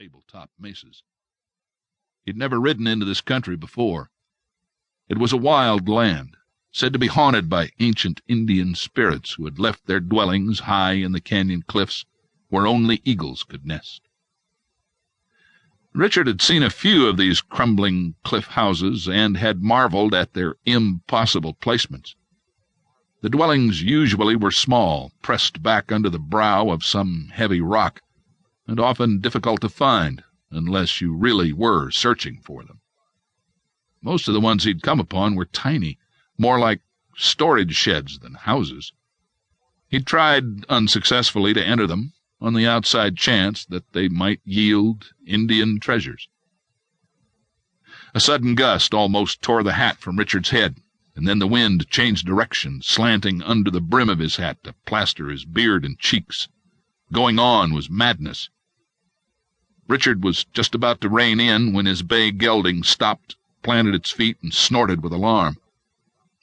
tabletop mesas. He'd never ridden into this country before. It was a wild land, said to be haunted by ancient Indian spirits who had left their dwellings high in the canyon cliffs where only eagles could nest. Richard had seen a few of these crumbling cliff houses and had marveled at their impossible placements. The dwellings usually were small, pressed back under the brow of some heavy rock, and often difficult to find unless you really were searching for them. Most of the ones he'd come upon were tiny, more like storage sheds than houses. He'd tried unsuccessfully to enter them, on the outside chance that they might yield Indian treasures. A sudden gust almost tore the hat from Richard's head, and then the wind changed direction, slanting under the brim of his hat to plaster his beard and cheeks. Going on was madness. Richard was just about to rein in when his bay gelding stopped, planted its feet, and snorted with alarm.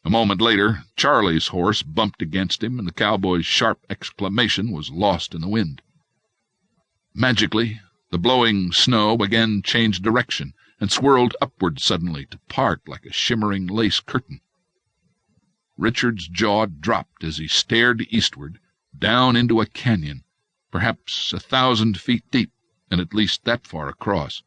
A moment later, Charlie's horse bumped against him, and the cowboy's sharp exclamation was lost in the wind. Magically, the blowing snow again changed direction and swirled upward suddenly to part like a shimmering lace curtain. Richard's jaw dropped as he stared eastward, down into a canyon, perhaps 1,000 feet deep and at least that far across.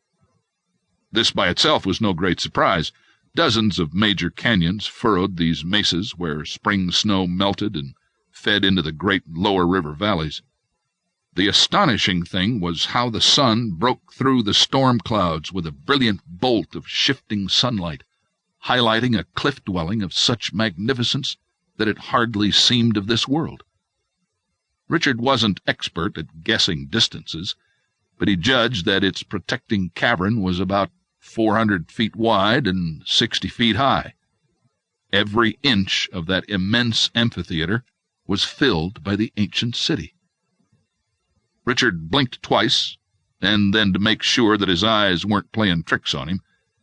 This by itself was no great surprise. Dozens of major canyons furrowed these mesas where spring snow melted and fed into the great lower river valleys. The astonishing thing was how the sun broke through the storm clouds with a brilliant bolt of shifting sunlight, highlighting a cliff dwelling of such magnificence that it hardly seemed of this world. Richard wasn't expert at guessing distances, but he judged that its protecting cavern was about 400 feet wide and 60 feet high. Every inch of that immense amphitheater was filled by the ancient city. Richard blinked twice, and then, to make sure that his eyes weren't playing tricks on him,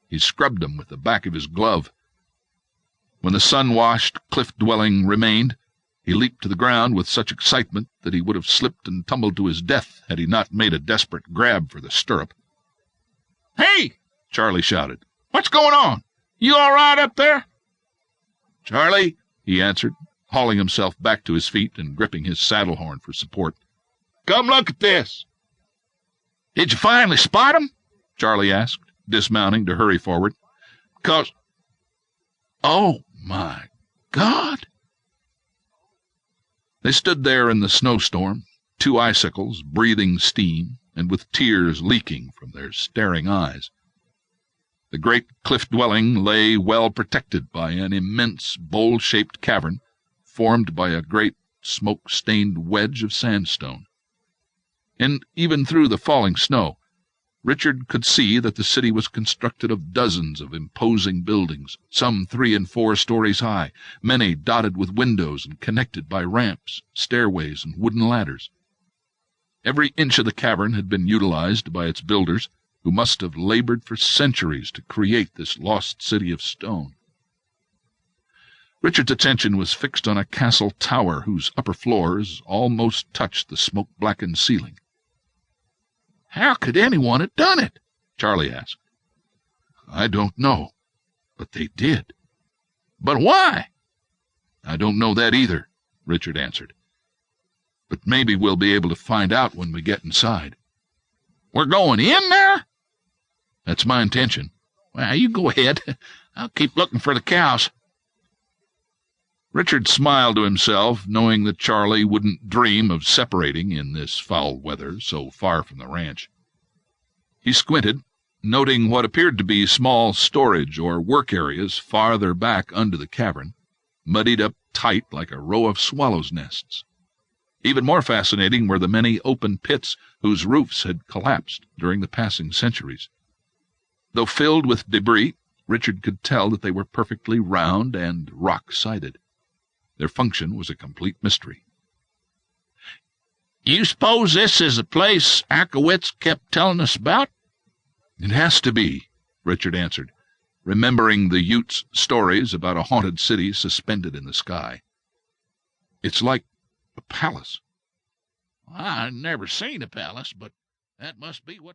he scrubbed them with the back of his glove. When the sun-washed cliff dwelling remained, he leaped to the ground with such excitement that he would have slipped and tumbled to his death had he not made a desperate grab for the stirrup. "Hey!" Charlie shouted. "What's going on? You all right up there?" "Charlie," he answered, hauling himself back to his feet and gripping his saddle horn for support. "Come look at this." "Did you finally spot 'em?" Charlie asked, dismounting to hurry forward. "'Cause... Oh, my God!" They stood there in the snowstorm, two icicles breathing steam and with tears leaking from their staring eyes. The great cliff dwelling lay well protected by an immense bowl-shaped cavern formed by a great smoke-stained wedge of sandstone. And even through the falling snow, Richard could see that the city was constructed of dozens of imposing buildings, some 3 and 4 stories high, many dotted with windows and connected by ramps, stairways, and wooden ladders. Every inch of the cavern had been utilized by its builders, who must have labored for centuries to create this lost city of stone. Richard's attention was fixed on a castle tower whose upper floors almost touched the smoke-blackened ceiling. "How could anyone have done it?" Charlie asked. "I don't know, but they did." "But why?" "I don't know that either," Richard answered. "But maybe we'll be able to find out when we get inside." "We're going in there?" "That's my intention." "Well, you go ahead. I'll keep looking for the cows." Richard smiled to himself, knowing that Charlie wouldn't dream of separating in this foul weather so far from the ranch. He squinted, noting what appeared to be small storage or work areas farther back under the cavern, muddied up tight like a row of swallows' nests. Even more fascinating were the many open pits whose roofs had collapsed during the passing centuries. Though filled with debris, Richard could tell that they were perfectly round and rock-sided. Their function was a complete mystery. "You suppose this is the place Akowitz kept telling us about?" "It has to be," Richard answered, remembering the Utes' stories about a haunted city suspended in the sky. "It's like a palace." "I've never seen a palace, but that must be what